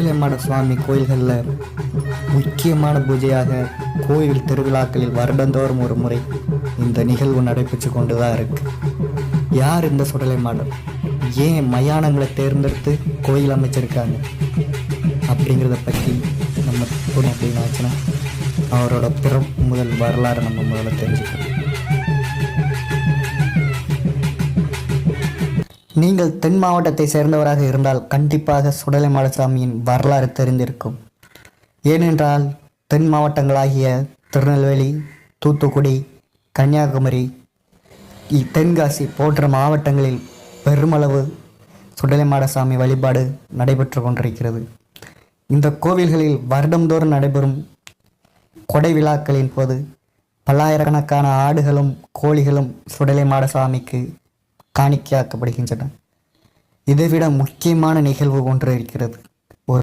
சுடலைமாட சுவாமி கோயில்களில் முக்கியமான பூஜையாக கோயில் திருவிழாக்களில் வருடந்தோறும் ஒரு முறை இந்த நிகழ்வு நடைபெற்று கொண்டு தான் இருக்கு. யார் இந்த சுடலைமாடம், ஏன் மயானங்களை தேர்ந்தெடுத்து கோயில் அமைச்சிருக்காங்க அப்படிங்கிறத பற்றி நம்ம அப்படின்னு ஆச்சுன்னா அவரோட பிறப்பு முதல் வரலாறு நம்ம முதல்ல தெரிஞ்சுக்கணும். நீங்கள் தென் மாவட்டத்தை சேர்ந்தவராக இருந்தால் கண்டிப்பாக சுடலைமாட சாமியின் வரலாறு தெரிந்திருக்கும். ஏனென்றால் தென் மாவட்டங்களாகிய திருநெல்வேலி, தூத்துக்குடி, கன்னியாகுமரி, தென்காசி போன்ற மாவட்டங்களில் பெருமளவு சுடலைமாட சாமி வழிபாடு நடைபெற்று கொண்டிருக்கிறது. இந்த கோவில்களில் வருடந்தோறும் நடைபெறும் கொடை விழாக்களின் போது பல்லாயிரக்கணக்கான ஆடுகளும் கோழிகளும் சுடலைமாட சாமிக்கு காணிக்கையாக்கப்படுகின்றன. இதைவிட முக்கியமான நிகழ்வு ஒன்று இருக்கிறது.